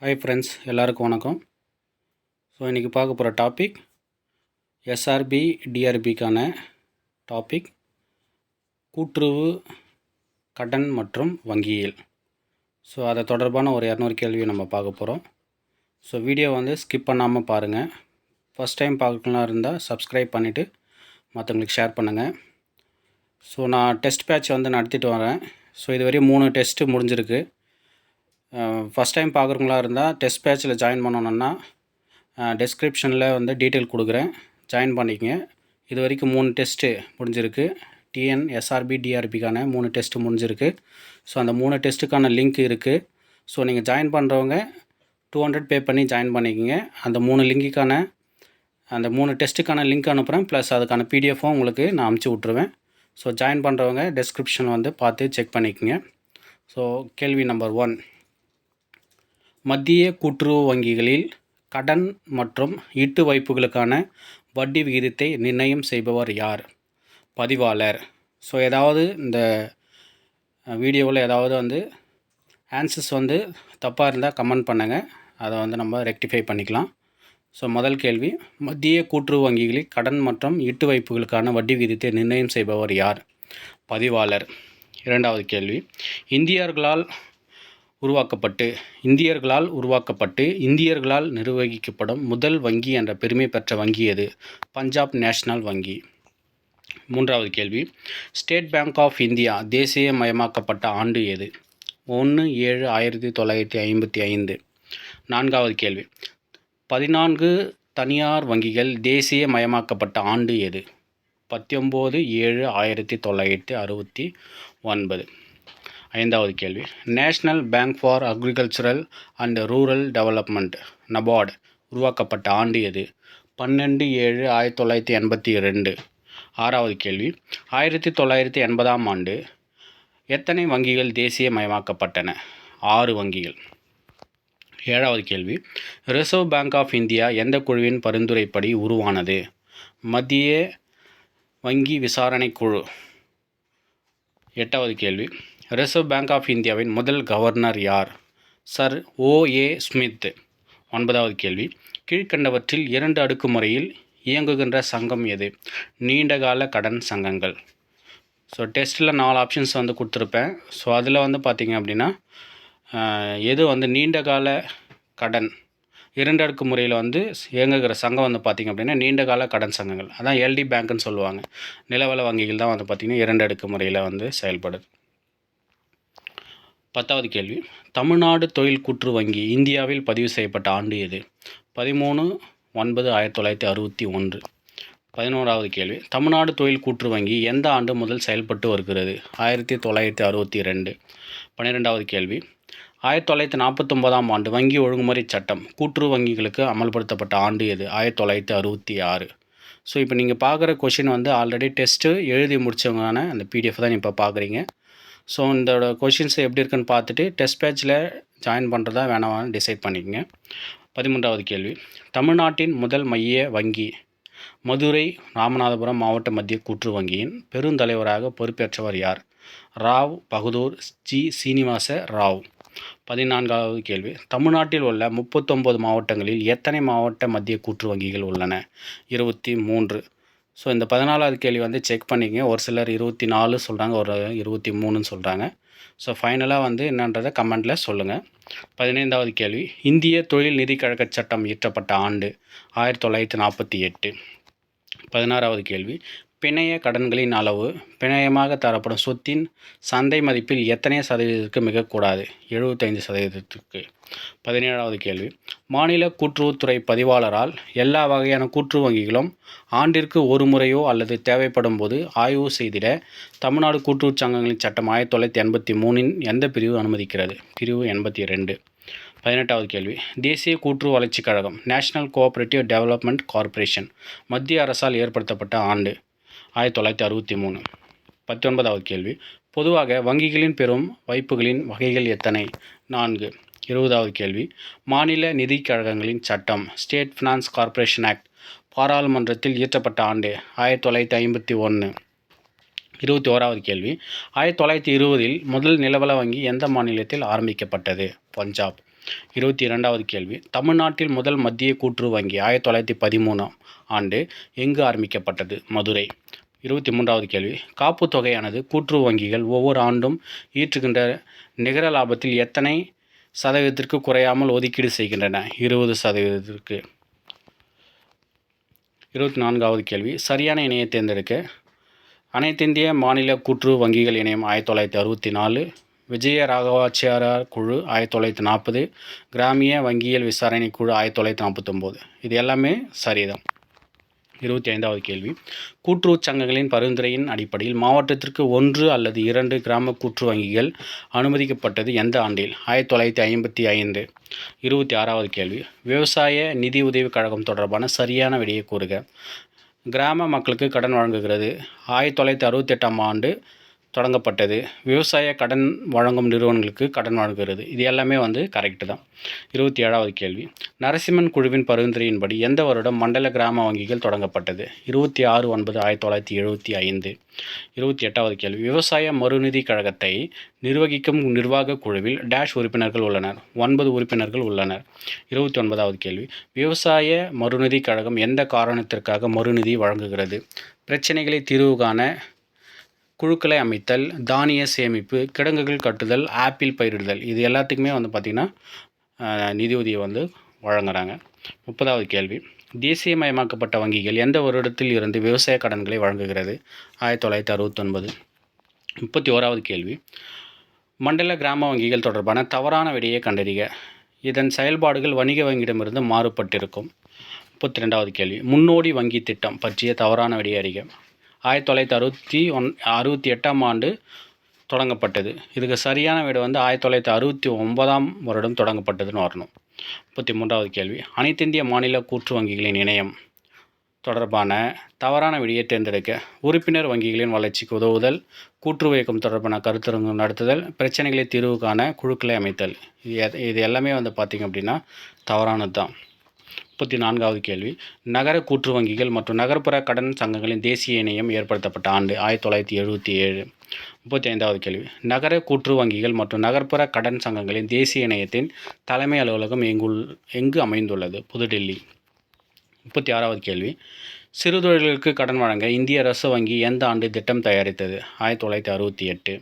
Hi friends, எல்லாருக்கும் வணக்கம். So இன்றைக்கி பார்க்க போகிற டாபிக் எஸ்ஆர்பி டிஆர்பிக்கான டாபிக் கூட்டுறவு கடன் மற்றும் வங்கியியல். ஸோ அதை தொடர்பான ஒரு 200 கேள்வியை நம்ம பார்க்க போகிறோம். ஸோ வீடியோ ஸ்கிப் பண்ணாமல் பாருங்கள். ஃபஸ்ட் டைம் பார்க்கலாம் இருந்தால் சப்ஸ்கிரைப் பண்ணிவிட்டு மற்றவங்களுக்கு ஷேர் பண்ணுங்கள். ஸோ நான் டெஸ்ட் பேட்ச் நடத்திட்டு வரேன். ஸோ இதுவரையும் 3 டெஸ்ட்டு முடிஞ்சிருக்கு. ஃபஸ்ட் டைம் பார்க்குறவங்களா இருந்தால் டெஸ்ட் பேட்சில் ஜாயின் பண்ணணுன்னா டெஸ்கிரிப்ஷனில் டீட்டெயில் கொடுக்குறேன், ஜாயின் பண்ணிக்கங்க. இது வரைக்கும் 3 டெஸ்ட்டு முடிஞ்சிருக்கு. டிஎன் எஸ்ஆர்பி டிஆர்பிக்கான 3 டெஸ்ட்டு முடிஞ்சிருக்கு. ஸோ அந்த 3 டெஸ்ட்டுக்கான லிங்க் இருக்குது. ஸோ நீங்கள் ஜாயின் பண்ணுறவங்க 200 பே பண்ணி ஜாயின் பண்ணிக்கோங்க. அந்த 3 டெஸ்ட்டுக்கான லிங்க் அனுப்புகிறேன், ப்ளஸ் அதுக்கான பிடிஎஃப்பும் உங்களுக்கு நான் அமுச்சு விட்ருவேன். ஸோ ஜாயின் பண்ணுறவங்க டெஸ்கிரிப்ஷன் பார்த்து செக் பண்ணிக்கோங்க. ஸோ கேள்வி நம்பர் 1, மத்திய கூட்டுறவு வங்கிகளில் கடன் மற்றும் ஈட்டு வைப்புகளுக்கான வட்டி விகிதத்தை நிர்ணயம் செய்பவர் யார்? பதிவாளர். ஸோ ஏதாவது இந்த வீடியோவில் ஏதாவது ஆன்சர்ஸ் தப்பாக இருந்தால் கமெண்ட் பண்ணுங்கள், அதை நம்ம ரெக்டிஃபை பண்ணிக்கலாம். ஸோ முதல் கேள்வி, மத்திய கூட்டுறவு வங்கிகளில் கடன் மற்றும் ஈட்டு வைப்புகளுக்கான வட்டி விகிதத்தை நிர்ணயம் செய்பவர் யார்? பதிவாளர். இரண்டாவது கேள்வி, இந்தியர்களால் இந்தியர்களால் நிர்வகிக்கப்படும் முதல் வங்கி என்ற பெருமை பெற்ற வங்கி எது? பஞ்சாப் நேஷனல் வங்கி. மூன்றாவது கேள்வி, ஸ்டேட் பேங்க் ஆஃப் இந்தியா தேசியமயமாக்கப்பட்ட ஆண்டு எது? 1/7/1955. நான்காவது கேள்வி, 14 தனியார் வங்கிகள் தேசியமயமாக்கப்பட்ட ஆண்டு எது? 19/7/1969. ஐந்தாவது கேள்வி, national bank for agricultural and rural development NABARD உருவாக்கப்பட்ட ஆண்டு எது? 12/7/1982. ஆறாவது கேள்வி, 1980ஆம் ஆண்டு எத்தனை வங்கிகள் தேசியமயமாக்கப்பட்டன? 6 வங்கிகள். ஏழாவது கேள்வி, ரிசர்வ் பேங்க் ஆஃப் இந்தியா எந்த குழுவின் பரிந்துரைப்படி உருவானது? மத்திய வங்கி விசாரணை குழு. எட்டாவது கேள்வி, ரிசர்வ் பேங்க் ஆஃப் இந்தியாவின் முதல் கவர்னர் யார்? Sir O.A. ஸ்மித். ஒன்பதாவது கேள்வி, கீழ்க்கண்டவற்றில் 2 அடுக்கு முறையில் இயங்குகின்ற சங்கம் எது? நீண்டகால கடன் சங்கங்கள். ஸோ டெஸ்ட்டில் 4 ஆப்ஷன்ஸ் கொடுத்துருப்பேன். ஸோ அதில் பார்த்திங்க அப்படின்னா எது நீண்டகால கடன் 2 அடுக்கு முறையில் இயங்குகிற சங்கம் பார்த்திங்க அப்படின்னா நீண்டகால கடன் சங்கங்கள், அதான் எல்டி பேங்க்குன்னு சொல்லுவாங்க. நிலவள வங்கிகள் தான் பார்த்திங்கன்னா 2 அடுக்கு முறையில் செயல்படுது. 10வது கேள்வி, தமிழ்நாடு தொழில் கூட்டுறவு வங்கி இந்தியாவில் பதிவு செய்யப்பட்ட ஆண்டு எது? 13/9/1961. 11வது கேள்வி, தமிழ்நாடு தொழில் கூட்டுறவு வங்கி எந்த ஆண்டு முதல் செயல்பட்டு வருகிறது? 1962. 12வது கேள்வி, 1949ஆம் ஆண்டு வங்கி ஒழுங்குமுறை சட்டம் கூட்டுறவு வங்கிகளுக்கு அமல்படுத்தப்பட்ட ஆண்டு எது? 1966. ஸோ இப்போ நீங்கள் பார்க்குற கொஷின் ஆல்ரெடி டெஸ்ட்டு எழுதி முடித்தவங்களான அந்த பிடிஎஃப் தான் இப்போ பார்க்குறீங்க. ஸோ இதோட கொஷின்ஸ் எப்படி இருக்குன்னு பார்த்துட்டு டெஸ்ட் பேட்சில் ஜாயின் பண்ணுறதா வேணாம் டிசைட் பண்ணிக்கங்க. 13வது கேள்வி, தமிழ்நாட்டின் முதல் மைய வங்கி மதுரை ராமநாதபுரம் மாவட்ட மத்திய கூட்டுறவு வங்கியின் பெருந்தலைவராக பொறுப்பேற்றவர் யார்? ராவ் பகதூர் ஜி சீனிவாச ராவ். 14வது கேள்வி, தமிழ்நாட்டில் உள்ள 39 மாவட்டங்களில் எத்தனை மாவட்ட மத்திய கூட்டுறவு வங்கிகள் உள்ளன? 23. ஸோ இந்த 14வது கேள்வி செக் பண்ணிக்கங்க. ஒரு சிலர் 24 சொல்கிறாங்க, ஒரு 23ன்னு சொல்கிறாங்க. ஸோ ஃபைனலாக என்னன்றதை கமெண்ட்டில் சொல்லுங்கள். 15வது கேள்வி, இந்திய தொழில் நிதி கழக சட்டம் இயற்றப்பட்ட ஆண்டு 1948. 16வது கேள்வி, பிணைய கடன்களின் அளவு பிணையமாக தரப்படும் சொத்தின் சந்தை மதிப்பில் எத்தனை சதவீதத்திற்கு மிகக்கூடாது? 75%. 17வது கேள்வி, மாநில கூட்டுறவுத்துறை பதிவாளரால் எல்லா வகையான கூட்டுறவு வங்கிகளும் ஆண்டிற்கு ஒரு முறையோ அல்லது தேவைப்படும் போது ஆய்வு செய்திட தமிழ்நாடு கூட்டுறவு சங்கங்களின் சட்டம் 1983இன் எந்த பிரிவு அனுமதிக்கிறது? பிரிவு 82. 18வது கேள்வி, தேசிய கூட்டுறவு வளர்ச்சிக் கழகம் நேஷனல் கோஆபரேட்டிவ் டெவலப்மெண்ட் கார்ப்பரேஷன் மத்திய அரசால் ஏற்படுத்தப்பட்ட ஆண்டு 1963. 19வது கேள்வி, பொதுவாக வங்கிகளின் பெறும் வைப்புகளின் வகைகள் எத்தனை? 4. 20வது கேள்வி, மாநில நிதி கழகங்களின் சட்டம் ஸ்டேட் ஃபினான்ஸ் கார்ப்பரேஷன் ஆக்ட் பாராளுமன்றத்தில் இயற்றப்பட்ட ஆண்டு 1951. 21வது கேள்வி, 1920இல் முதல் நிலவள வங்கி எந்த மாநிலத்தில் ஆரம்பிக்கப்பட்டது? பஞ்சாப். 22வது கேள்வி, தமிழ்நாட்டில் முதல் மத்திய கூட்டுறவு வங்கி 1913ஆம் ஆண்டு எங்கு ஆரம்பிக்கப்பட்டது? மதுரை. 23வது கேள்வி, காப்புத் தொகையானது கூட்டுறவு வங்கிகள் ஒவ்வொரு ஆண்டும் ஈற்றுகின்ற நிகர லாபத்தில் எத்தனை சதவீதத்திற்கு குறையாமல் ஒதுக்கீடு செய்கின்றன? 20%. 24வது கேள்வி, சரியான இணையை தேர்ந்தெடுக்க. அனைத்திந்திய மாநில கூட்டுறவு வங்கிகள் இணையம் 1964, விஜய ராகவாச்சாரியார் குழு 1940, கிராமிய வங்கியியல் விசாரணை குழு 1949. இது எல்லாமே சரிதான். 25வது கேள்வி, கூட்டுறவு சங்கங்களின் பரிந்துரையின் அடிப்படையில் மாவட்டத்திற்கு 1 அல்லது 2 கிராம கூட்டுறவு வங்கிகள் அனுமதிக்கப்பட்டது எந்த ஆண்டில்? 1955. 26வது கேள்வி, விவசாய நிதி உதவி கழகம் தொடர்பான சரியான விடையை கூறுக. கிராம மக்களுக்கு கடன் வழங்குகிறது. 1968ஆம் ஆண்டு தொடங்கப்பட்டது. விவசாய கடன் வழங்கும் நிறுவனங்களுக்கு கடன் வழங்குகிறது. இது எல்லாமே கரெக்டு தான். 27வது கேள்வி, நரசிம்மன் குழுவின் பரிந்துரையின்படி எந்த வருடம் மண்டல கிராம வங்கிகள் தொடங்கப்பட்டது? 26/9/1975. 28வது கேள்வி, விவசாய மறுநிதி கழகத்தை நிர்வகிக்கும் நிர்வாக குழுவில் டேஷ் உறுப்பினர்கள் உள்ளனர்? 9 உறுப்பினர்கள் உள்ளனர். 29வது கேள்வி, விவசாய மறுநிதி கழகம் எந்த காரணத்திற்காக மறுநிதி வழங்குகிறது? பிரச்சனைகளை தீர்வு காண குழுக்களை அமைத்தல், தானிய சேமிப்பு, கிடங்குகள் கட்டுதல், ஆப்பிள் பயிரிடுதல். இது எல்லாத்துக்குமே பார்த்திங்கன்னா நிதியுதவியை வழங்குறாங்க. 30வது கேள்வி, தேசியமயமாக்கப்பட்ட வங்கிகள் எந்த வருடத்தில் இருந்து விவசாய கடன்களை வழங்குகிறது? 1969. 31வது கேள்வி, மண்டல கிராம வங்கிகள் தொடர்பான தவறான விடையை கண்டறிக. இதன் செயல்பாடுகள் வணிக வங்கியிடமிருந்து மாறுபட்டிருக்கும். 32வது கேள்வி, முன்னோடி வங்கி திட்டம் பற்றிய தவறான விடையை அறிக. 1968ஆம் ஆண்டு தொடங்கப்பட்டது. இதுக்கு சரியான விடை 1969ஆம் வருடம் தொடங்கப்பட்டதுன்னு வரணும். 33வது கேள்வி, அனைத்திந்திய மாநில கூட்டுறவு வங்கிகளின் இணையம் தொடர்பான தவறான விடையை தேர்ந்தெடுக்க. உறுப்பினர் வங்கிகளின் வளர்ச்சிக்கு உதவுதல், கூட்டுறவு இயக்கம் தொடர்பான கருத்தரங்கு நடத்துதல், பிரச்சனைகளை தீர்வு காண குழுக்களை அமைத்தல். இது எல்லாமே பார்த்திங்க அப்படின்னா தவறானது தான். 34வது கேள்வி, நகர கூட்டுறவு வங்கிகள் மற்றும் நகர்ப்புற கடன் சங்கங்களின் தேசிய இணையம் ஏற்படுத்தப்பட்ட ஆண்டு? 1977. 35வது கேள்வி, நகர கூட்டுறவு வங்கிகள் மற்றும் நகர்ப்புற கடன் சங்கங்களின் தேசிய இணையத்தின் தலைமை அலுவலகம் எங்கு அமைந்துள்ளது? புதுடில்லி. 36வது கேள்வி, சிறு தொழில்களுக்கு கடன் வழங்க இந்திய அரசு வங்கி எந்த ஆண்டு திட்டம் தயாரித்தது? 1968.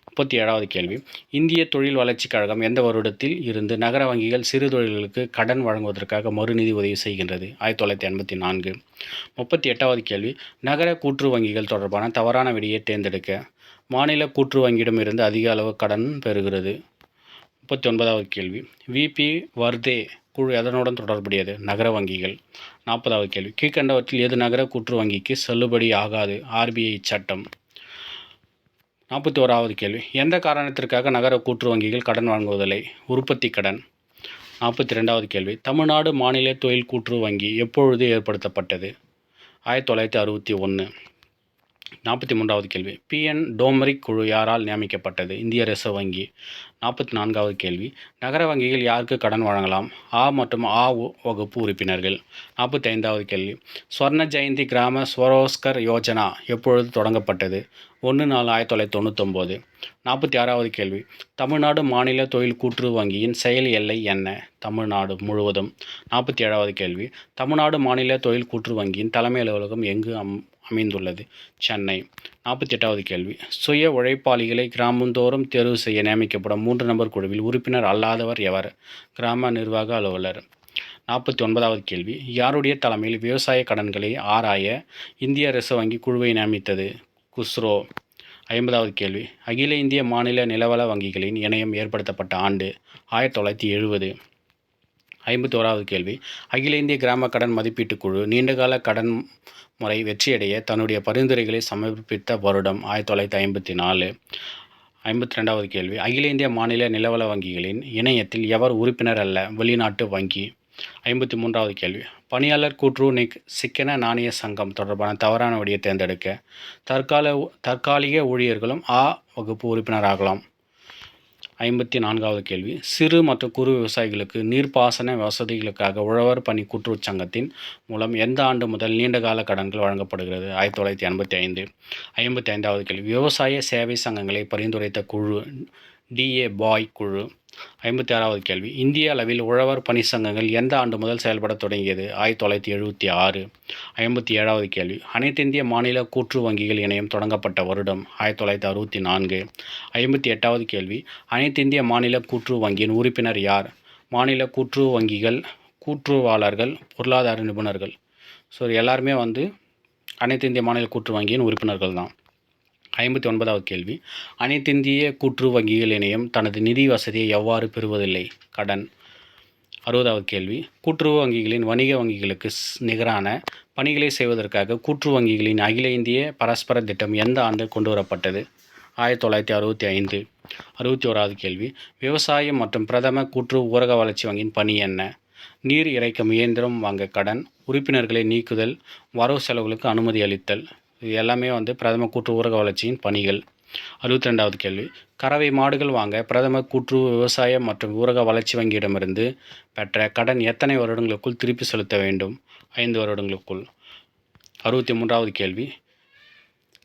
37வது கேள்வி, இந்திய தொழில் வளர்ச்சி கழகம் எந்த வருடத்தில் இருந்து நகர வங்கிகள் சிறு தொழில்களுக்கு கடன் வழங்குவதற்காக மறுநிதி உதவி செய்கின்றது? 1984. 38வது கேள்வி, நகர கூட்டுறவு வங்கிகள் தொடர்பான தவறான விடையை தேர்ந்தெடுக்க. மாநில கூட்டுறவு வங்கியிடமிருந்து அதிக அளவு கடன் பெறுகிறது. 39வது கேள்வி, விபி வர்தே குழு எதனுடன் தொடர்புடையது? நகர வங்கிகள். 40வது கேள்வி, கீழ்கண்டவற்றில் எது நகர கூட்டுறவு வங்கிக்கு செல்லுபடி ஆகாது? RBI சட்டம். 41வது கேள்வி, எந்த காரணத்திற்காக நகர கூட்டுறவு வங்கிகள் கடன் வழங்குவதில்லை? உற்பத்தி கடன். 42வது கேள்வி, தமிழ்நாடு மாநில தொழில் கூட்டுறவு வங்கி எப்பொழுது ஏற்படுத்தப்பட்டது? 1961. 43வது கேள்வி, PN டோமரிக் குழு யாரால் நியமிக்கப்பட்டது? இந்திய ரிசர்வ் வங்கி. 44வது கேள்வி, நகர வங்கிகள் யாருக்கு கடன் வழங்கலாம்? ஆ மற்றும் ஆ வகுப்பு உறுப்பினர்கள். 45வது கேள்வி, ஸ்வர்ண ஜெயந்தி கிராம ஸ்வரோஸ்கர் யோஜனா எப்பொழுது தொடங்கப்பட்டது? 1/4/1999. 46வது கேள்வி, தமிழ்நாடு மாநில தொழில் கூட்டுறவு வங்கியின் செயல் எல்லை என்ன? தமிழ்நாடு முழுவதும். 47வது கேள்வி, தமிழ்நாடு மாநில தொழில் கூட்டுறவு வங்கியின் தலைமை அலுவலகம் எங்கு அமைந்துள்ளது? சென்னை. 48வது கேள்வி, சுய உழைப்பாளிகளை கிராமந்தோறும் தேர்வு செய்ய நியமிக்கப்படும் 3 நபர் குழுவில் உறுப்பினர் அல்லாதவர் எவர்? கிராம நிர்வாக அலுவலர். 49வது கேள்வி, யாருடைய தலைமையில் விவசாய கடன்களை ஆராய இந்திய ரிசர்வ் வங்கி குழுவை நியமித்தது? குஸ்ரோ. 50வது கேள்வி, அகில இந்திய மாநில நிலவள வங்கிகளின் இணையம் ஏற்படுத்தப்பட்ட ஆண்டு? 1970. 51வது கேள்வி, அகில இந்திய கிராம கடன் மதிப்பீட்டு குழு நீண்டகால கடன் முறை வெற்றியடைய தன்னுடைய பரிந்துரைகளை சமர்ப்பித்த வருடம்? 1954. 52வது கேள்வி, அகில இந்திய மாநில நிலவள வங்கிகளின் இணையத்தில் எவர் உறுப்பினர் அல்ல? வெளிநாட்டு வங்கி. 53வது கேள்வி, பணியாளர் கூட்டுறவு சிக்கன நாணய சங்கம் தொடர்பான தவறான விடையை தேர்ந்தெடுக்க. தற்காலிக ஊழியர்களும் ஆ வகுப்பு உறுப்பினராகலாம். 54வது கேள்வி, சிறு மற்றும் குறு விவசாயிகளுக்கு நீர்ப்பாசன வசதிகளுக்காக உழவர் பணி கூட்டுறவு சங்கத்தின் மூலம் எந்த ஆண்டு முதல் நீண்டகால கடன்கள் வழங்கப்படுகிறது? 1985. 55வது கேள்வி, விவசாய சேவை சங்கங்களை பரிந்துரைத்த குழு DA பாய் குழு. 56வது கேள்வி, இந்திய அளவில் உழவர் பணி சங்கங்கள் எந்த ஆண்டு முதல் செயல்படத் தொடங்கியது? 1976. 57வது கேள்வி, அனைத்திந்திய மாநில கூட்டுறவு வங்கிகள் இணையம் தொடங்கப்பட்ட வருடம்? 1964. 58வது கேள்வி, அனைத்திந்திய மாநில கூட்டுறவு வங்கியின் உறுப்பினர் யார்? மாநில கூட்டுறவு வங்கிகள் கூட்டுறவாளர்கள், பொருளாதார நிபுணர்கள். ஸோ எல்லாருமே வந்து அனைத்திந்திய மாநில கூட்டுறவு வங்கியின் உறுப்பினர்கள் தான். 59வது கேள்வி, அனைத்திந்திய கூட்டுறவு வங்கிகள் இணையம் தனது நிதி வசதியை எவ்வாறு பெறுவதில்லை? கடன். 60வது கேள்வி, கூட்டுறவு வங்கிகளின் வணிக வங்கிகளுக்கு நிகரான பணிகளை செய்வதற்காக கூட்டுறவு வங்கிகளின் அகில இந்திய பரஸ்பர திட்டம் எந்த ஆண்டு கொண்டு வரப்பட்டது? 1965. 61வது கேள்வி, விவசாயம் மற்றும் பிரதம கூட்டுறவு ஊரக வளர்ச்சி வங்கியின் பணி என்ன? நீர் இறைக்கும் இயந்திரம் வாங்க கடன், உறுப்பினர்களை நீக்குதல், வரவு செலவுகளுக்கு அனுமதி அளித்தல். இது எல்லாமே வந்து பிரதம கூட்டுறவு ஊரக வளர்ச்சியின் பணிகள். 62வது கேள்வி, கறவை மாடுகள் வாங்க பிரதம கூட்டுறவு விவசாய மற்றும் ஊரக வளர்ச்சி வங்கியிடமிருந்து பெற்ற கடன் எத்தனை வருடங்களுக்குள் திருப்பி செலுத்த வேண்டும்? 5 வருடங்களுக்குள். 63வது கேள்வி,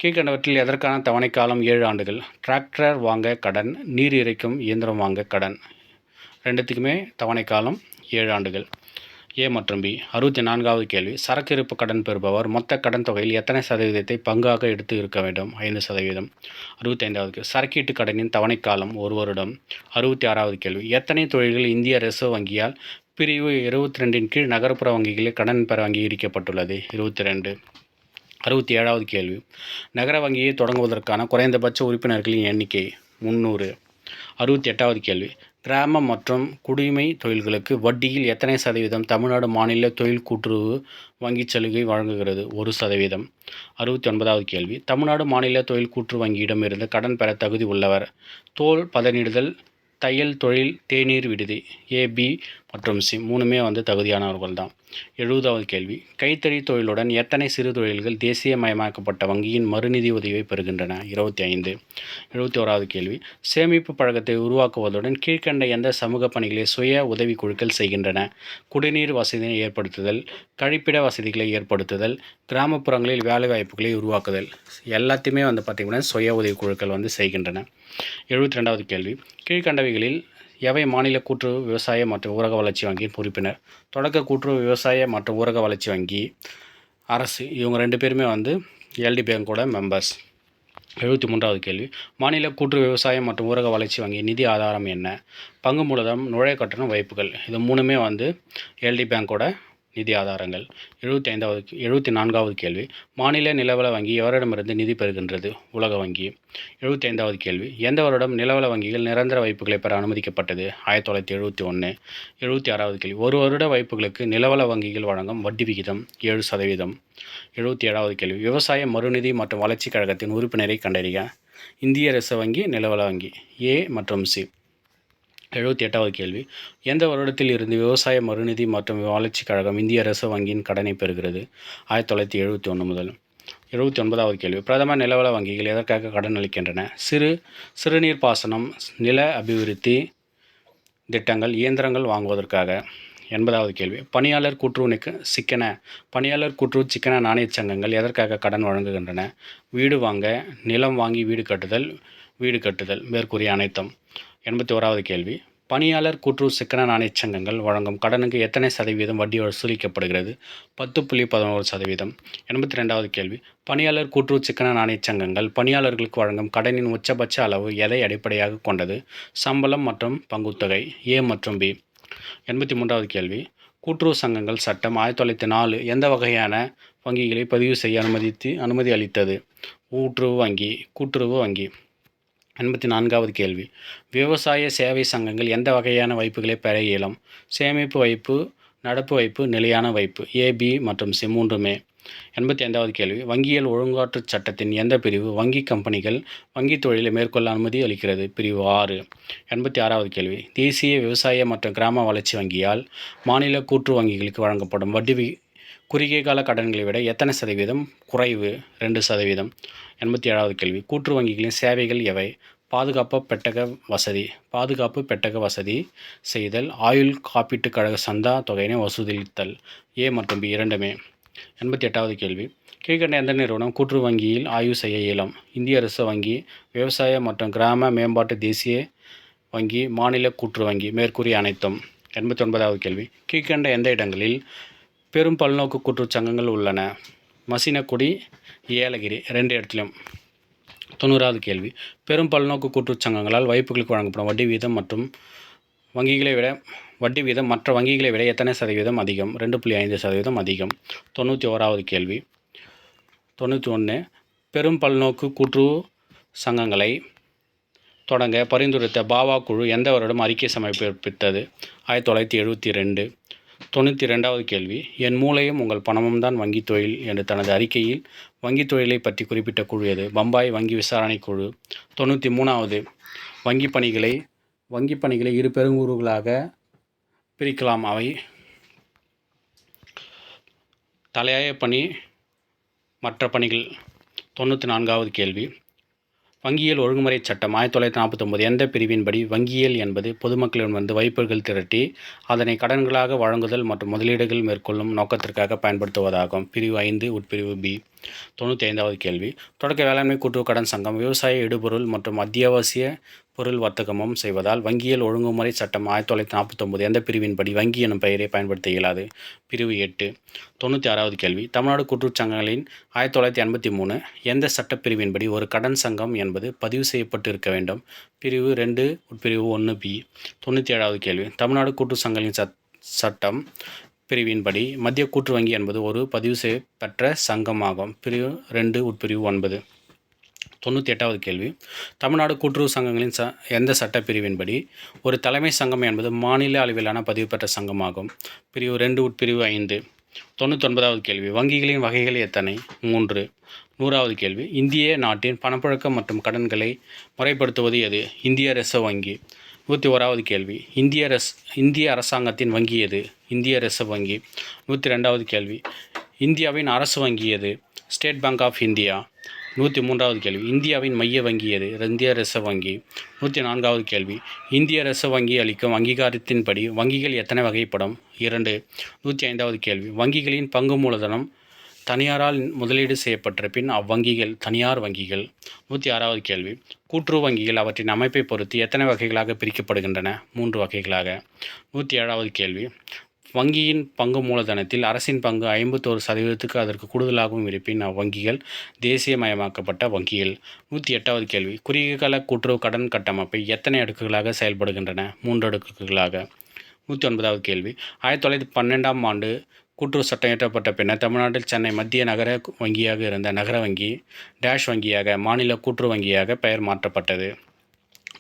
கீழ்கண்டவற்றில் எதற்கான தவணைக்காலம் 7 ஆண்டுகள்? டிராக்டர் வாங்க கடன், நீர் இறைக்கும் இயந்திரம் வாங்க கடன். ரெண்டுத்துக்குமே தவணைக்காலம் 7 ஆண்டுகள். A மற்றும் B. 64வது கேள்வி, சரக்கு இருப்பு கடன் பெறுபவர் மொத்த கடன் தொகையில் எத்தனை சதவீதத்தை பங்காக எடுத்து இருக்க வேண்டும்? 5%. 65வது, சரக்கீட்டு கடனின் தவணைக்காலம் 1 வருடம். 66வது கேள்வி, எத்தனை தொழில்கள் இந்திய ரிசர்வ் வங்கியால் பிரிவு 22 கீழ் நகர்ப்புற வங்கிகளில் கடன் பெற அங்கீகரிக்கப்பட்டுள்ளது? 22. 67வது கேள்வி, நகர வங்கியை தொடங்குவதற்கான குறைந்தபட்ச உறுப்பினர்களின் எண்ணிக்கை 300. 68வது கேள்வி, கிராம மற்றும் குடிமை தொழில்களுக்கு வட்டியில் எத்தனை சதவீதம் தமிழ்நாடு மாநில தொழில் கூட்டுறவு வங்கி சலுகை வழங்குகிறது? 1%. 69வது கேள்வி, தமிழ்நாடு மாநில தொழில் கூட்டுறவு வங்கியிடமிருந்து கடன் பெற தகுதி உள்ளவர்? தோல் பதனிடுதல், தையல் தொழில், தேநீர் விடுதி. AB மற்றும் C மூணுமே வந்து தகுதியானவர்கள் தான். 70வது கேள்வி, கைத்தறி தொழிலுடன் எத்தனை சிறு தொழில்கள் தேசியமயமாக்கப்பட்ட வங்கியின் மறுநிதி உதவியை பெறுகின்றன? 25. 71வது கேள்வி, சேமிப்பு பழக்கத்தை உருவாக்குவதுடன் கீழ்க்கண்ட எந்த சமூக பணிகளை சுய உதவிக்குழுக்கள் செய்கின்றன? குடிநீர் வசதியை ஏற்படுத்துதல், கழிப்பிட வசதிகளை ஏற்படுத்துதல், கிராமப்புறங்களில் வேலைவாய்ப்புகளை உருவாக்குதல். எல்லாத்தையுமே வந்து பார்த்திங்கன்னா சுய உதவிக்குழுக்கள் வந்து செய்கின்றன. 72வது கேள்வி, கீழ்கண்டவைகளில் எவை மாநில கூட்டுறவு விவசாய மற்றும் ஊரக வளர்ச்சி வங்கியின் உறுப்பினர்? தொடக்க கூட்டுறவு விவசாய மற்றும் ஊரக வளர்ச்சி வங்கி, அரசு. இவங்க 2 பேருமே வந்து LD பேங்கோட மெம்பர்ஸ். 73வது கேள்வி, மாநில கூட்டுறவு விவசாயம் மற்றும் ஊரக வளர்ச்சி வங்கி நிதி ஆதாரம் என்ன? பங்கு மூலதனம், நுழைவு கட்டணம், வைப்புகள். இது மூணுமே வந்து LD பேங்கோட நிதி ஆதாரங்கள். 74வது கேள்வி, மாநில நிலவள வங்கி எவரிடமிருந்து நிதி பெறுகின்றது? உலக வங்கி. 75வது கேள்வி, எந்த வருடம் நிலவள வங்கிகள் நிரந்தர வைப்புகளை பெற அனுமதிக்கப்பட்டது? 1971. 76வது கேள்வி, ஒரு வருட வைப்புகளுக்கு நிலவள வங்கிகள் வழங்கும் வட்டி விகிதம் 7%. 77வது கேள்வி, விவசாய மறுநிதி மற்றும் வளர்ச்சி கழகத்தின் உறுப்பினரை கண்டறிக. இந்திய ரிசர்வ் வங்கி, நிலவள வங்கி. A மற்றும் C. 78வது கேள்வி, எந்த வருடத்தில் இருந்து விவசாய மறுநிதி மற்றும் வளர்ச்சி கழகம் இந்திய ரிசர்வ் வங்கியின் கடனை பெறுகிறது? 1971 முதல். 79வது கேள்வி, பிரதம நிலவள வங்கிகள் எதற்காக கடன் அளிக்கின்றன? சிறுநீர் பாசனம், நில அபிவிருத்தி திட்டங்கள், இயந்திரங்கள் வாங்குவதற்காக. 80வது கேள்வி, பணியாளர் கூட்டுறவு சிக்கன நாணய சங்கங்கள் எதற்காக கடன் வழங்குகின்றன? வீடு வாங்க, நிலம் வாங்கி வீடு கட்டுதல் மேற்கூறிய அனைத்தும். 81வது கேள்வி, பணியாளர் கூட்டுறவு சிக்கன நாணய சங்கங்கள் வழங்கும் கடனுக்கு எத்தனை சதவீதம் வட்டி வசூலிக்கப்படுகிறது? 10.11%. 82வது கேள்வி, பணியாளர் கூட்டுறவு சிக்கன நாணய சங்கங்கள் பணியாளர்களுக்கு வழங்கும் கடனின் உச்சபட்ச அளவு எதை அடிப்படையாக கொண்டது? சம்பளம் மற்றும் பங்குத்தொகை. A மற்றும் B. 83வது கேள்வி, கூட்டுறவு சங்கங்கள் சட்டம் 1904 எந்த வகையான வங்கிகளை பதிவு செய்ய அனுமதி அளித்தது? கூட்டுறவு வங்கி. 84வது கேள்வி, விவசாய சேவை சங்கங்கள் எந்த வகையான வைப்புகளை பெற இயலும்? சேமிப்பு வைப்பு, நடப்பு வைப்பு, நிலையான வைப்பு. A, B மற்றும் C மூன்றுமே. 85வது கேள்வி, வங்கியியல் ஒழுங்காற்றுச் சட்டத்தின் எந்த பிரிவு வங்கி கம்பெனிகள் வங்கி தொழிலை மேற்கொள்ள அனுமதி அளிக்கிறது? பிரிவு 6. 86வது கேள்வி, தேசிய விவசாய மற்றும் கிராம வளர்ச்சி வங்கியால் மாநில கூட்டுறவு வங்கிகளுக்கு வழங்கப்படும் வட்டி குறுகிய கால கடன்களை விட எத்தனை சதவீதம் குறைவு? 2%. 87வது கேள்வி, கூட்டுறவு வங்கிகளின் சேவைகள் எவை? பாதுகாப்பு பெட்டக வசதி செய்தல், ஆயுள் காப்பீட்டுக் கழக சந்தா தொகையினை வசூலித்தல். A மற்றும் B இரண்டுமே. 88வது கேள்வி, கீழ்க்கண்ட எந்த நிறுவனம் கூட்டுறவு வங்கியில் ஆய்வு செய்ய இயலும்? இந்திய அரசு வங்கி, விவசாய மற்றும் கிராம மேம்பாட்டு தேசிய வங்கி, மாநில கூட்டுறவு வங்கி. மேற்கூறிய அனைத்தும். 89வது கேள்வி, கீழ்க்கண்ட எந்த இடங்களில் பெரும் பல்நோக்கு கூட்டுறவு சங்கங்கள் உள்ளன? மசினக்குடி, ஏலகிரி 2 இடத்துலையும். 90வது கேள்வி, பெரும் பல்நோக்கு கூட்டுறவு சங்கங்களால் வைப்புகளுக்கு வழங்கப்படும் வட்டி வீதம் மற்ற வங்கிகளை விட எத்தனை சதவீதம் அதிகம்? 2.5% அதிகம். 91வது கேள்வி, 91 பெரும் பல்நோக்கு கூட்டுறவு சங்கங்களை தொடங்க பரிந்துரைத்த பாவா குழு எந்த வருடம் அறிக்கை சமர்ப்பித்தது? 1972. 92வது கேள்வி, என் மூளையும் உங்கள் பணமும் தான் வங்கி தொழில் என்று தனது அறிக்கையில் வங்கி தொழிலை பற்றி குறிப்பிட்ட குழு எது? பம்பாய் வங்கி விசாரணை குழு. 93வது, வங்கி பணிகளை இரு பெருங்கூறுகளாக பிரிக்கலாம். அவை தலையாய பணி, மற்ற பணிகள். 94வது கேள்வி, வங்கியியல் ஒழுங்குமுறை சட்டம் 1949 எந்த பிரிவின்படி வங்கியியல் என்பது பொதுமக்களிடமிருந்து வைப்புகள் திரட்டி அதனை கடன்களாக வழங்குதல் மற்றும் முதலீடுகள் மேற்கொள்ளும் நோக்கத்திற்காக பயன்படுத்துவதாகும். பிரிவு 5 உட்பிரிவு பி. 95வது கேள்வி, தொடக்க வேளாண்மை கூட்டுறவு கடன் சங்கம் விவசாய இடுபொருள் மற்றும் அத்தியாவசிய பொருள் வர்த்தகமும் செய்வதால் வங்கியியல் ஒழுங்குமுறை சட்டம் 1949 எந்த பிரிவின்படி வங்கி எனும் பெயரை பயன்படுத்த இயலாது? பிரிவு 8. 96வது கேள்வி, தமிழ்நாடு கூட்டுறவு சங்கங்களின் 1983 எந்த சட்டப்பிரிவின்படி ஒரு கடன் சங்கம் என்பது பதிவு செய்யப்பட்டு இருக்க வேண்டும்? பிரிவு 2 உட்பிரிவு 1 பி. 97வது கேள்வி, தமிழ்நாடு கூட்டுறவு சங்கங்களின் சட்டம் பிரிவின்படி மத்திய கூட்டுறவு வங்கி என்பது ஒரு பதிவு செய்யப்பெற்ற சங்கமாகும். பிரிவு 2 உட்பிரிவு 9. 98வது கேள்வி, தமிழ்நாடு கூட்டுறவு சங்கங்களின் எந்த சட்டப்பிரிவின்படி ஒரு தலைமை சங்கம் என்பது மாநில அளவிலான பதிவு பெற்ற சங்கமாகும்? பிரிவு 2 உட்பிரிவு 5. 99வது கேள்வி, வங்கிகளின் வகைகள் எத்தனை? 3. 100வது கேள்வி, இந்திய நாட்டின் பணப்புழக்கம் மற்றும் கடன்களை முறைப்படுத்துவது எது? இந்திய ரிசர்வ் வங்கி. 101வது கேள்வி, இந்திய அரசாங்கத்தின் வங்கி எது? இந்திய ரிசர்வ் வங்கி. 102வது கேள்வி, இந்தியாவின் அரசு வங்கி எது? State bank of India. 103வது கேள்வி, இந்தியாவின் மைய வங்கி எது? இந்திய ரிசர்வ் வங்கி. 104வது கேள்வி, இந்திய ரிசர்வ் வங்கி அளிக்கும் அங்கீகாரத்தின்படி வங்கிகள் எத்தனை வகைப்படும்? 2. 105வது கேள்வி, வங்கிகளின் பங்கு மூலதனம் தனியாரால் முதலீடு செய்யப்பட்ட பின் அவ்வங்கிகள் தனியார் வங்கிகள். 106வது கேள்வி, கூட்டுறவு வங்கிகள் அவற்றின் அமைப்பை பொறுத்து எத்தனை வகைகளாக பிரிக்கப்படுகின்றன? 3 வகைகளாக. 107வது கேள்வி, வங்கியின் பங்கு மூலதனத்தில் அரசின் பங்கு 51% அதற்கு கூடுதலாகவும் இருப்பின் அவ்வங்கிகள் தேசியமயமாக்கப்பட்ட வங்கிகள். 108வது கேள்வி, குறுகிய கால கூட்டுறவு கடன் கட்டமைப்பை எத்தனை அடுக்குகளாக செயல்படுகின்றன? 3 அடுக்குகளாக. 109வது கேள்வி, 1912ஆம் ஆண்டு கூட்டுறவு சட்டம் இயற்றப்பட்ட பின்னர் தமிழ்நாட்டில் சென்னை மத்திய நகர வங்கியாக இருந்த நகர வங்கி டேஷ் வங்கியாக மாநில கூட்டுறவு வங்கியாக பெயர் மாற்றப்பட்டது.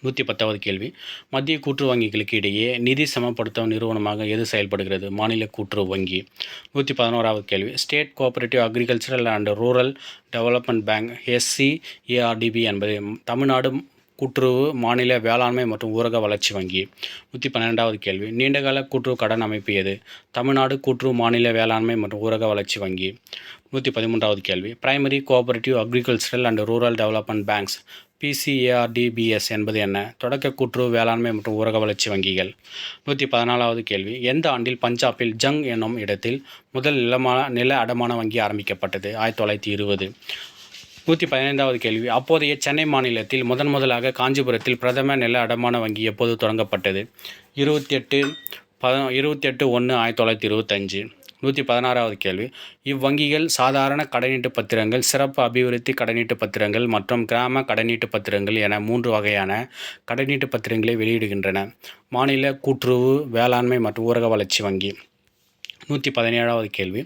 110வது கேள்வி, மத்திய கூட்டுறவு வங்கிகளுக்கு இடையே நிதி சமப்படுத்தும் நிறுவனமாக எது செயல்படுகிறது? மாநில கூட்டுறவு வங்கி. 111வது கேள்வி, state cooperative agricultural and rural development bank SCARDB என்பது தமிழ்நாடு கூட்டுறவு மாநில வேளாண்மை மற்றும் ஊரக வளர்ச்சி வங்கி. 112வது கேள்வி, நீண்டகால கூட்டுறவு கடன் அமைப்பு எது? தமிழ்நாடு கூட்டுறவு மாநில வேளாண்மை மற்றும் ஊரக வளர்ச்சி வங்கி. 113வது கேள்வி, primary cooperative agricultural and rural development banks PCARDBS என்பது என்ன? தொடக்க கூட்டுறவு வேளாண்மை மற்றும் ஊரக வளர்ச்சி வங்கிகள். 114வது கேள்வி, எந்த ஆண்டில் பஞ்சாபில் ஜங் என்னும் இடத்தில் முதல் நில அடமான வங்கி ஆரம்பிக்கப்பட்டது? 1920. 115வது கேள்வி, அப்போதைய சென்னை மாநிலத்தில் முதலாக காஞ்சிபுரத்தில் பிரதம நில அடமான வங்கி எப்போது தொடங்கப்பட்டது? 28/1/1925. 116வது கேள்வி, இவ்வங்கிகள் சாதாரண கடனீட்டு பத்திரங்கள், சிறப்பு அபிவிருத்தி கடனீட்டு பத்திரங்கள் மற்றும் கிராம கடனீட்டு பத்திரங்கள் என 3 வகையான கடனீட்டு பத்திரங்களை வெளியிடுகின்றன. மாநில கூட்டுறவு வேளாண்மை மற்றும் ஊரக வளர்ச்சி வங்கி. 117வது கேள்வி,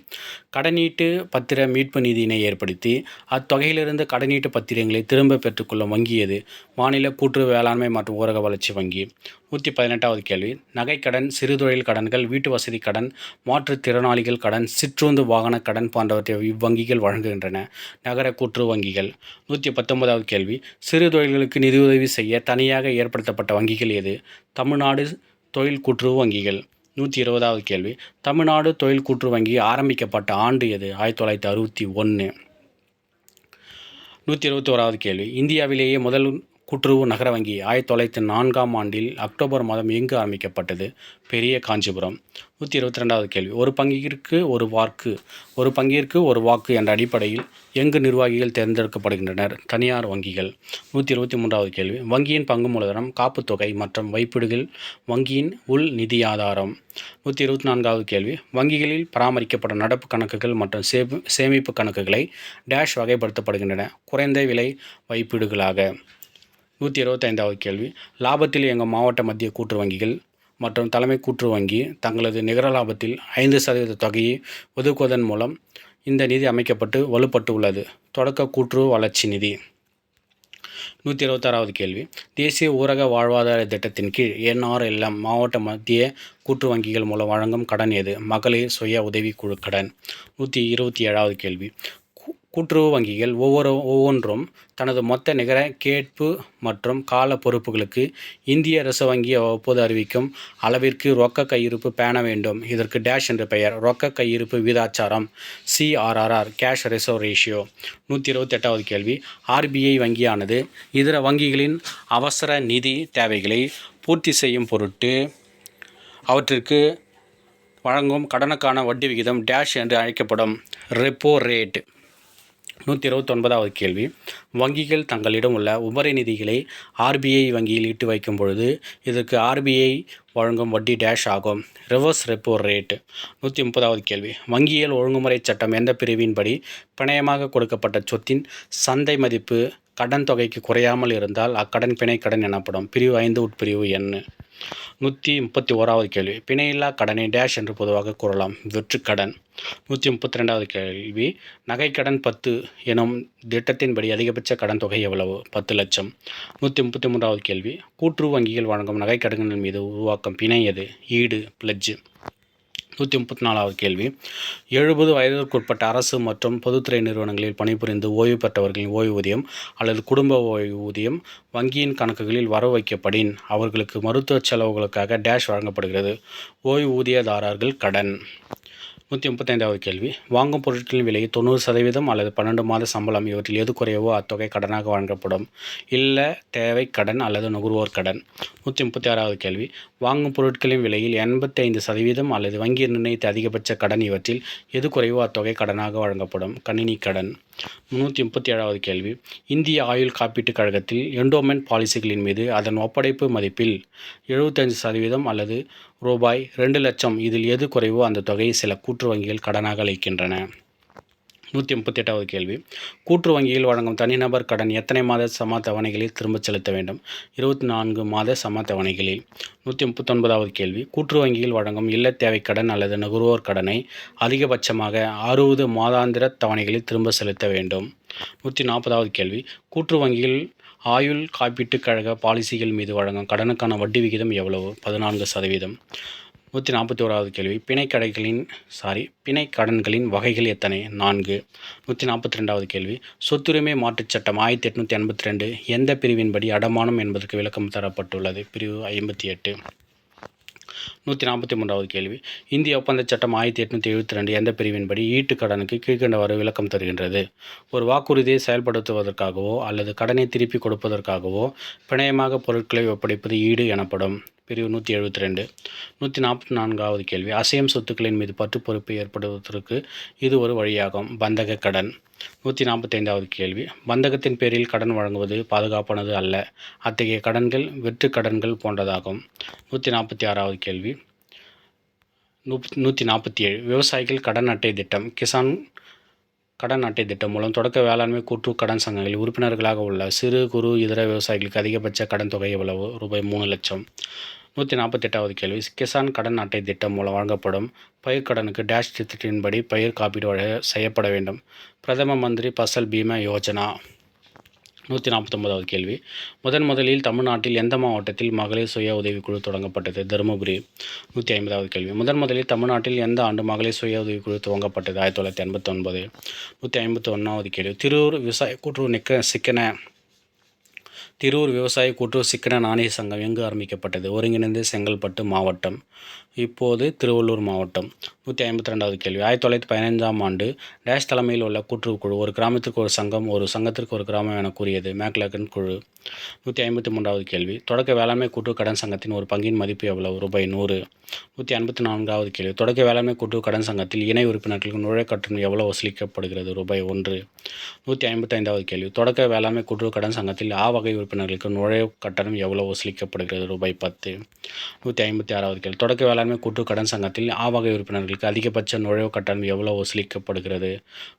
கடனீட்டு பத்திர மீட்பு நிதியினை ஏற்படுத்தி அத்தொகையிலிருந்து கடனீட்டு பத்திரங்களை திரும்ப பெற்றுக்கொள்ளும் வங்கி எது? மாநில கூட்டுறவு வேளாண்மை மற்றும் ஊரக வளர்ச்சி வங்கி. 118வது கேள்வி, நகைக்கடன், சிறுதொழில் கடன்கள், வீட்டு வசதி கடன், மாற்றுத்திறனாளிகள் கடன், சிற்றுந்து வாகன கடன் போன்றவற்றை இவ்வங்கிகள் வழங்குகின்றன. நகர கூட்டுறவு வங்கிகள். 119வது கேள்வி, சிறு தொழில்களுக்கு நிதியுதவி செய்ய தனியாக ஏற்படுத்தப்பட்ட வங்கிகள் எது? தமிழ்நாடு தொழில் கூட்டுறவு வங்கிகள். 120வது கேள்வி, தமிழ்நாடு தொழில் கூட்டுறவு வங்கி ஆரம்பிக்கப்பட்ட ஆண்டு எது? 1961. 121வது கேள்வி, இந்தியாவிலேயே முதல் கூட்டுறவு நகர வங்கி 1904ஆம் ஆண்டில் அக்டோபர் மாதம் எங்கு ஆரம்பிக்கப்பட்டது? பெரிய காஞ்சிபுரம். 122வது கேள்வி. ஒரு பங்கிற்கு ஒரு வாக்கு என்ற அடிப்படையில் எங்கு நிர்வாகிகள் தேர்ந்தெடுக்கப்படுகின்றனர்? தனியார் வங்கிகள். 123வது கேள்வி. வங்கியின் பங்கு மூலதனம், காப்புத் தொகை மற்றும் வைப்பீடுகள் வங்கியின் உள் நிதி ஆதாரம். 124வது கேள்வி. வங்கிகளில் பராமரிக்கப்படும் நடப்பு கணக்குகள் மற்றும் சேமிப்பு கணக்குகளை டேஷ் வகைப்படுத்தப்படுகின்றன? குறைந்த விலை வைப்பீடுகளாக. 125வது கேள்வி. லாபத்தில் இயங்கும் மாவட்ட மத்திய கூட்டுறவு வங்கிகள் மற்றும் தலைமை கூட்டுறவு வங்கி தங்களது நிகர லாபத்தில் 5% தொகையை ஒதுக்குவதன் மூலம் இந்த நிதி அமைக்கப்பட்டு வலுப்பட்டு உள்ளது. தொடக்க கூட்டுறவு வளர்ச்சி நிதி. 126வது கேள்வி. தேசிய ஊரக வாழ்வாதார திட்டத்தின் கீழ் NRLM மாவட்ட மத்திய கூட்டுறவு வங்கிகள் மூலம் வழங்கும் கடன் எது? மகளிர் சுய உதவிக்குழு கடன். 127வது கேள்வி. கூட்டுறவு வங்கிகள் ஒவ்வொன்றும் தனது மொத்த நிகர கேட்பு மற்றும் கால பொறுப்புகளுக்கு இந்திய ரிசர்வ் வங்கி அவ்வப்போது அறிவிக்கும் அளவிற்கு ரொக்க கையிருப்பு பேண வேண்டும். இதற்கு டேஷ் என்று பெயர். ரொக்க கையிருப்பு வீதாச்சாரம் CRR கேஷ் ரிசர்வ் ரேஷியோ. 128வது கேள்வி. RBI வங்கியானது இதர வங்கிகளின் அவசர நிதி தேவைகளை பூர்த்தி செய்யும் பொருட்டு அவற்றிற்கு வழங்கும் கடனுக்கான வட்டி விகிதம் டேஷ் என்று அழைக்கப்படும். Repo rate. 129வது கேள்வி. வங்கிகள் தங்களிடம் உள்ள உபரி நிதிகளை RBI வங்கியில் ஈட்டு வைக்கும் பொழுது இதற்கு RBI வழங்கும் வட்டி டேஷ் ஆகும். Reverse repo rate. 130வது கேள்வி. வங்கியியல் ஒழுங்குமுறை சட்டம் எந்த பிரிவின்படி பிணையமாக கொடுக்கப்பட்ட சொத்தின் சந்தை மதிப்பு கடன் தொகைக்கு குறையாமல் இருந்தால் அக்கடன் பிணை கடன் எனப்படும். பிரிவு 5 உட்பிரிவு எண். 131வது கேள்வி. பிணையில்லா கடனை டேஷ் என்று பொதுவாக கூறலாம். வெற்றுக்கடன். 132வது கேள்வி. நகைக்கடன் 10 எனும் திட்டத்தின்படி அதிகபட்ச கடன் தொகை எவ்வளவு? 10 லட்சம். 133வது கேள்வி. கூட்டுறவு வங்கிகள் வழங்கும் நகைக்கடன்கள் மீது உருவாக்கும் பிணை எது? ஈடு பிளட்ஜ். 134வது கேள்வி. 70 வயதிற்குட்பட்ட அரசு மற்றும் பொதுத்துறை நிறுவனங்களில் பணிபுரிந்து ஓய்வு பெற்றவர்களின் ஓய்வூதியம் அல்லது குடும்ப ஓய்வூதியம் வங்கியின் கணக்குகளில் வரவு வைக்கப்படின் அவர்களுக்கு மருத்துவ செலவுகளுக்காக டேஷ் வழங்கப்படுகிறது. ஓய்வூதியதாரர்கள் கடன். 135வது கேள்வி. வாங்கும் பொருட்களின் விலை 90% அல்லது 12 மாத சம்பளம் இவற்றில் எது குறையவோ அத்தொகை கடனாக வழங்கப்படும். இல்ல தேவை கடன் அல்லது நுகர்வோர் கடன். 136வது கேள்வி. வாங்கும் பொருட்களின் விலையில் 85% அல்லது வங்கி நிர்ணயித்த அதிகபட்ச கடன் இவற்றில் எது குறைவோ அத்தொகை கடனாக வழங்கப்படும். கணினி கடன். 137வது கேள்வி. இந்திய ஆயுள் காப்பீட்டுக் கழகத்தில் என்டோமெண்ட் பாலிசிகளின் மீது அதன் ஒப்படைப்பு மதிப்பில் 75% அல்லது ரூபாய் 2 லட்சம் இதில் எது குறைவோ அந்த தொகையை சில கூட்டுறவு வங்கிகள் கடனாக அளிக்கின்றன. 138வது கேள்வி. கூட்டுறவு வங்கியில் வழங்கும் தனிநபர் கடன் எத்தனை மாத சம தவணைகளில் திரும்பச் செலுத்த வேண்டும்? 24 மாத சம தவணைகளில். 139வது கேள்வி. கூட்டுறவு வங்கியில் வழங்கும் இல்லத் தேவை கடன் அல்லது நுகர்வோர் கடனை அதிகபட்சமாக 60 மாதாந்திர தவணைகளில் திரும்ப செலுத்த வேண்டும். 140வது கேள்வி. கூட்டுறவு வங்கியில் ஆயுள் காப்பீட்டுக் கழக பாலிசிகள் மீது வழங்கும் கடனுக்கான வட்டி விகிதம் எவ்வளவு? 14%. 141வது கேள்வி. பிணை கடன்களின் வகைகள் எத்தனை? 4. 142வது கேள்வி. சொத்துரிமை மாற்றுச் சட்டம் 1882 எந்த பிரிவின்படி அடமானம் என்பதற்கு விளக்கம் தரப்பட்டுள்ளது? பிரிவு 58. 143வது கேள்வி. இந்திய ஒப்பந்தச் சட்டம் 1872 எந்த பிரிவின்படி ஈட்டுக் கடனுக்கு கீழ்க்கண்டவாறு விளக்கம் தருகின்றது? ஒரு வாக்குறுதியை செயல்படுத்துவதற்காகவோ அல்லது கடனை திருப்பி கொடுப்பதற்காகவோ பிணையமாக பொருட்களை ஒப்படைப்பது ஈடு எனப்படும். பிரிவு 172. 144வது கேள்வி. அசையும் சொத்துக்களின் மீது பற்று பொறுப்பு ஏற்படுவதற்கு இது ஒரு வழியாகும். பந்தக கடன். 145வது கேள்வி. பந்தகத்தின் பேரில் கடன் வழங்குவது பாதுகாப்பானது அல்ல. அத்தகைய கடன்கள் வெற்று கடன்கள் போன்றதாகும். 146வது கேள்வி. 147. விவசாயிகள் கடன் அட்டை திட்டம் கிசான் கடன் அட்டை திட்டம் மூலம் தொடக்க வேளாண்மை கூட்டுறவு கடன் சங்கங்களில் உறுப்பினர்களாக உள்ள சிறு குறு இதர விவசாயிகளுக்கு அதிகபட்ச கடன் தொகை எவ்வளவு? ரூபாய் 3 லட்சம். 148வது கேள்வி. கிசான் கடன் அட்டை திட்டம் மூலம் வழங்கப்படும் பயிர்க்கடனுக்கு டேஷ் திட்டத்தின்படி பயிர் காப்பீடு செய்யப்பட வேண்டும். பிரதம மந்திரி பசல் பீமா யோஜனா. 149வது கேள்வி. முதலில் தமிழ்நாட்டில் எந்த மாவட்டத்தில் மகளிர் சுய உதவிக்குழு தொடங்கப்பட்டது? தருமபுரி. 150வது கேள்வி. முதலில் தமிழ்நாட்டில் எந்த ஆண்டு மகளிர் சுய உதவிக்குழு துவங்கப்பட்டது? 1989. 151வது கேள்வி. திருவூர் விவசாய கூட்டுறவு சிக்கன நாணய சங்கம் எங்கு ஆரம்பிக்கப்பட்டது? ஒருங்கிணைந்த செங்கல்பட்டு மாவட்டம். இப்போது திருவள்ளூர் மாவட்டம். 152வது கேள்வி 1915ஆம் ஆண்டு டேஷ் தலைமையில் உள்ள கூட்டுறவுக்குழு ஒரு கிராமத்திற்கு ஒரு சங்கம், ஒரு சங்கத்திற்கு ஒரு கிராமம் என கூறியது. மேக்லகன் குழு. 153வது கேள்வி தொடக்க வேளாண்மை கூட்டுறவு கடன் சங்கத்தின் ஒரு பங்கின் மதிப்பு எவ்வளவு? ரூபாய் 100. 154வது கேள்வி தொடக்க வேளாண்மை கூட்டுறவு கடன் சங்கத்தில் இணை உறுப்பினர்களுக்கு நுழைவு கட்டணம் எவ்வளவு வசூலிக்கப்படுகிறது? ரூபாய் 1. 155வது கேள்வி தொடக்க வேளாண்மை கூட்டுறவு கடன் சங்கத்தில் ஆ வகை உறுப்பினர்களுக்கு நுழைவு கட்டணம் எவ்வளவு வசூலிக்கப்படுகிறது? ரூபாய் 10. 156வது கேள்வி தொடக்க வேளாண்மை கூட்டுறவு கடன் சங்கத்தில் ஆ வகை உறுப்பினர்களுக்கு அதிகபட்ச நுழைவு கட்டணம் எவ்வளவு வசூலிக்கப்படுகிறது?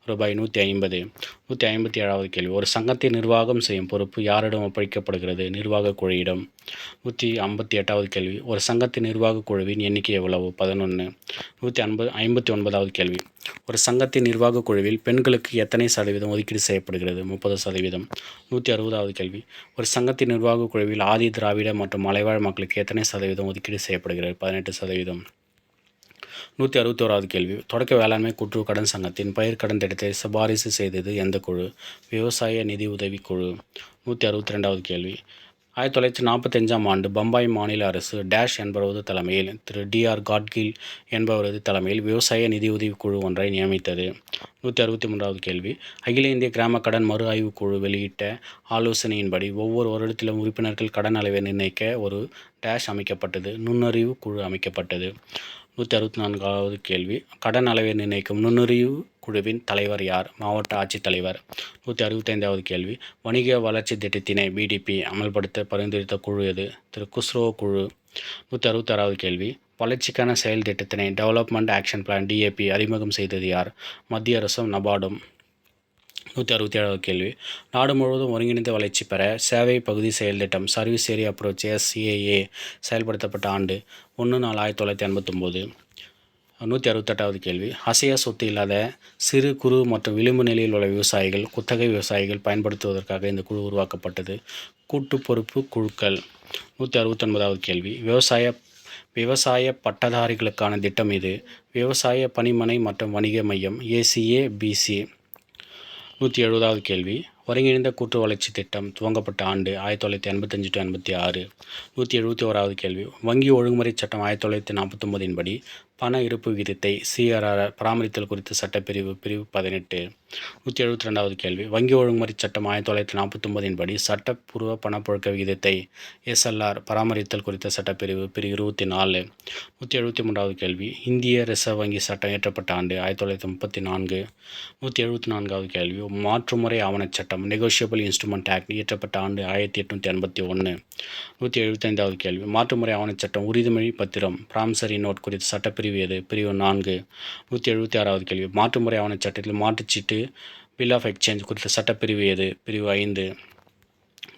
ரூபாய் 150. 157வது கேள்வி ஒரு சங்கத்தை நிர்வாகம் செய்யும் பொறுப்பு யாரிடம் ஒப்படைக்கப்படுகிறது? நிர்வாக குழுவிடம். 158வது கேள்வி ஒரு சங்கத்தின் நிர்வாக குழுவின் எண்ணிக்கை எவ்வளவு? 11. 159வது கேள்வி ஒரு சங்கத்தின் நிர்வாக குழுவில் பெண்களுக்கு எத்தனை சதவீதம் ஒதுக்கீடு செய்யப்படுகிறது? 30%. 160வது கேள்வி ஒரு சங்கத்தின் நிர்வாக குழுவில் ஆதி திராவிட மற்றும் மலைவாழ் மக்களுக்கு எத்தனை சதவீதம் ஒதுக்கீடு செய்யப்படுகிறது? 18%. 161வது கேள்வி தொடக்க வேளாண்மை கூட்டுறவு கடன் சங்கத்தின் பயிர் கடன் திட்டத்தை சிபாரிசு செய்தது எந்த குழு? விவசாய நிதி உதவி குழு. 162வது கேள்வி 1945ஆம் ஆண்டு பம்பாய் மாநில அரசு டேஷ் என்பவரது தலைமையில் திரு DR காட்கில் என்பவரது தலைமையில் விவசாய நிதியுதவி குழு ஒன்றை நியமித்தது. 163வது கேள்வி அகில இந்திய கிராம கடன் மறு ஆய்வு குழு வெளியிட்ட ஆலோசனையின்படி ஒவ்வொரு வருடத்திலும் உறுப்பினர்கள் கடன் அளவை நிர்ணயிக்க ஒரு டேஷ் அமைக்கப்பட்டது. நுண்ணறிவு குழு அமைக்கப்பட்டது. 164வது கேள்வி கடன் அளவை நிர்ணயிக்கும் நுண்ணறிவு குழுவின் தலைவர் யார்? மாவட்ட ஆட்சித்தலைவர். 165வது கேள்வி வணிக வளர்ச்சி திட்டத்தினை BDP அமல்படுத்த பரிந்துரைத்த குழு எது? திரு குஸ்ரோ குழு. 166வது கேள்வி வளர்ச்சிக்கான செயல் திட்டத்தினை டெவலப்மெண்ட் ஆக்ஷன் பிளான் DAP அறிமுகம் செய்தது யார்? மத்திய அரசும் நபார்டும். 167வது கேள்வி நாடு முழுவதும் ஒருங்கிணைந்த வளர்ச்சி பெற சேவை பகுதி செயல் திட்டம் சர்வீஸ் ஏரியா அப்ரோச் SCAA செயல்படுத்தப்பட்ட ஆண்டு 1/4/1989. 168வது கேள்வி அசையா சொத்து இல்லாத சிறு குறு மற்றும் விளிம்பு நிலையில் உள்ள விவசாயிகள் குத்தகை விவசாயிகள் பயன்படுத்துவதற்காக இந்த குழு உருவாக்கப்பட்டது. கூட்டு பொறுப்பு குழுக்கள். 169வது கேள்வி விவசாய பட்டதாரிகளுக்கான திட்டம் இது. விவசாய பணிமனை மற்றும் வணிக மையம் ACABC. 170வது கேள்வி ஒருங்கிணைந்த கூட்டு வளர்ச்சி திட்டம் துவங்கப்பட்ட ஆண்டு 1985 to 86. 171வது கேள்வி வங்கி ஒழுங்குமுறை சட்டம் 1949 படி பண இருப்பு விகிதத்தை CRR பராமரித்தல் குறித்த சட்டப்பிரிவு பிரிவு 18. 172வது கேள்வி வங்கி ஒழுங்குமுறை சட்டம் 1949 படி சட்டப்பூர்வ பணப்புழக்க விகிதத்தை SLR பராமரித்தல் குறித்த சட்டப்பிரிவு பிரிவு 24. 173வது கேள்வி இந்திய ரிசர்வ் வங்கி சட்டம் இயற்றப்பட்ட ஆண்டு 1934. 174வது கேள்வி மாற்றுமுறை ஆவணச் சட்டம் நெகோஷியபிள் இன்ஸ்ட்ருமெண்ட் ஆக்ட் இயற்றப்பட்ட ஆண்டு 1881. 175வது கேள்வி மாற்றுமுறை ஆவணச் சட்டம் உறுதிமொழி பத்திரம் பிராமிசரி நோட் குறித்த சட்டப்பிரிவு எது? பிரிவு 4. 176வது கேள்வி மாற்றுமுறை ஆவணச் சட்டத்தில் மாற்றுச்சீட்டு பில் ஆஃப் எக்ஸ்சேஞ்ச் குறித்த சட்டப்பிரிவு எது? பிரிவு 5.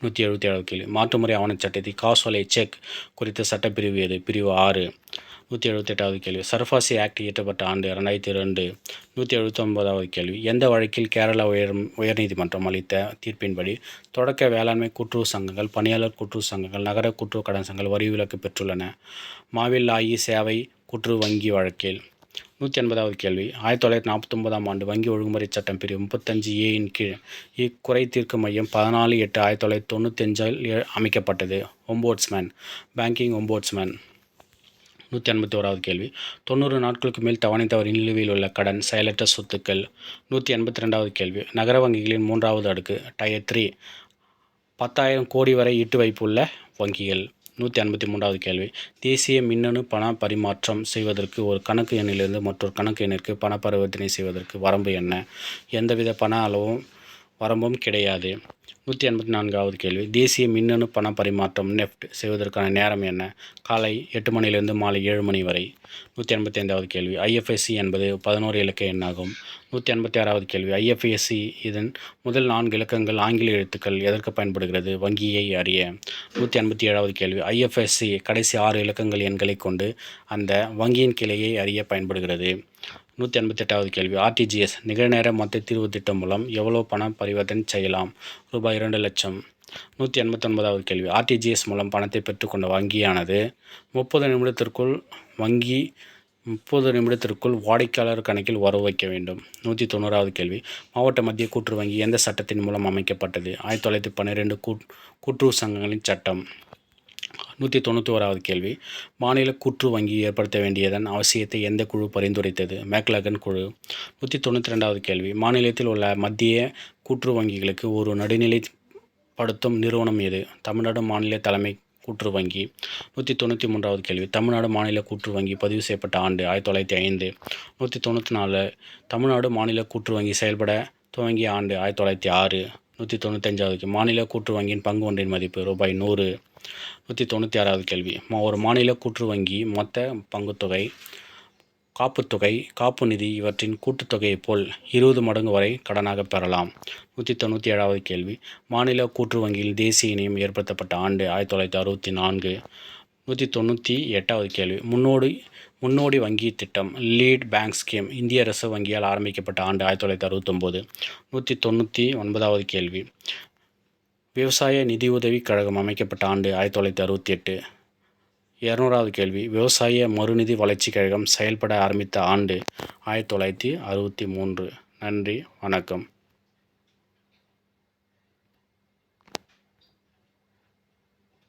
177வது கேள்வி மாற்றுமுறை ஆவணச் சட்டத்தில் காசோலை செக் குறித்த சட்டப்பிரிவு எது? பிரிவு 6. 178வது கேள்வி சர்ஃபாசி ஆக்ட் இயற்றப்பட்ட ஆண்டு 2002. 179வது கேள்வி எந்த வழக்கில் கேரளா உயர்நீதிமன்றம் அளித்த தீர்ப்பின்படி தொடக்க வேளாண்மை கூட்டுறவு சங்கங்கள் பணியாளர் கூட்டுறவு சங்கங்கள் நகர கூட்டுறவு கடன் சங்கங்கள் வரி விலக்கு பெற்றுள்ளன? மாவில்லாயி சேவை கூட்டுறவு வங்கி வழக்கில். 180வது கேள்வி 1949ஆம் ஆண்டு வங்கி ஒழுங்குமுறை சட்டம் பிரிவு 35A கீழ் இக்குறை தீர்க்கும் மையம் 14/8/1995 அமைக்கப்பட்டது. ஒம்போட்ஸ்மேன் பேங்கிங் ஒம்போட்ஸ்மேன். 181வது கேள்வி 90 நாட்களுக்கு மேல் தவணை தவறி நிலுவையில் உள்ள கடன் செயலற்ற சொத்துக்கள். 182வது கேள்வி நகர வங்கிகளின் 3வது அடுக்கு டயர் 3 10,000 கோடி வரை ஈட்டு வைப்பு உள்ள வங்கிகள். 183வது கேள்வி தேசிய மின்னணு பண பரிமாற்றம் செய்வதற்கு ஒரு கணக்கு எண்ணிலிருந்து மற்றொரு கணக்கு எண்ணிற்கு பண பரிவர்த்தனை செய்வதற்கு வரம்பு என்ன? எந்தவித பண அளவும் வரம்பும் கிடையாது. 184வது கேள்வி தேசிய மின்னணு பண பரிமாற்றம் NEFT செய்வதற்கான நேரம் என்ன? காலை 8 மணியிலிருந்து மாலை 7 மணி வரை. 185வது கேள்வி IFSC என்பது 11 இலக்க எண்ணாகும். 186வது கேள்வி IFSC இதன் முதல் 4 இலக்கங்கள் ஆங்கில எழுத்துக்கள் எதற்கு பயன்படுகிறது? வங்கியை அறிய. 187வது கேள்வி IFSC கடைசி 6 இலக்கங்கள் எண்களை கொண்டு அந்த வங்கியின் கிளையை அறிய பயன்படுகிறது. 188வது கேள்வி RTGS நிகழ்நேர மொத்த தீர்வு திட்டம் மூலம் எவ்வளவு பண பரிவர்த்தனை செய்யலாம்? ரூபாய் 2 லட்சம். 189வது கேள்வி RTGS மூலம் பணத்தை பெற்றுக்கொண்ட வங்கியானது 30 நிமிடத்திற்குள் வாடிக்கையாளர் கணக்கில் வரவு வைக்க வேண்டும். 190வது கேள்வி மாவட்ட மத்திய கூட்டுறவு வங்கி எந்த சட்டத்தின் மூலம் அமைக்கப்பட்டது? 1912 கூட்டுறவு சங்கங்களின் சட்டம். 191வது கேள்வி, மாநில கூட்டுறவு வங்கி ஏற்படுத்த வேண்டியதன் அவசியத்தை எந்த குழு பரிந்துரைத்தது? மெக்லகன் குழு. 192வது கேள்வி, மாநிலத்தில் உள்ள மத்திய கூட்டுறவு வங்கிகளுக்கு ஒரு நடுநிலைப்படுத்தும் நிறுவனம் எது? தமிழ்நாடு மாநில தலைமை கூட்டுறவு வங்கி. 193வது கேள்வி, தமிழ்நாடு மாநில கூட்டுறவு வங்கி பதிவு செய்யப்பட்ட ஆண்டு 1905. 194, தமிழ்நாடு மாநில கூட்டுறவு வங்கி செயல்பட துவங்கிய ஆண்டு 1906. 195வது, மாநில கூட்டுறவு வங்கியின் பங்கு ஒன்றின் மதிப்பு ரூபாய் 100. 196வது கேள்வி, ஒரு மாநில கூட்டுறவு வங்கி மொத்த பங்குத்தொகை, காப்புத்தொகை, காப்பு நிதி இவற்றின் கூட்டுத்தொகையைப் போல் 20 மடங்கு வரை கடனாக பெறலாம். 197வது கேள்வி, மாநில கூட்டுறவு வங்கியில் தேசிய இணையம் ஏற்படுத்தப்பட்ட ஆண்டு 1964. 198வது கேள்வி, முன்னோடி வங்கி திட்டம் லீட் பேங்க் ஸ்கீம் இந்திய ரிசர்வ் வங்கியால் ஆரம்பிக்கப்பட்ட ஆண்டு 1969. 199வது கேள்வி, விவசாய நிதியுதவி கழகம் அமைக்கப்பட்ட ஆண்டு 1968. 200வது கேள்வி, விவசாய மறுநிதி வளர்ச்சி கழகம் செயல்பட ஆரம்பித்த ஆண்டு 1963. நன்றி, வணக்கம்.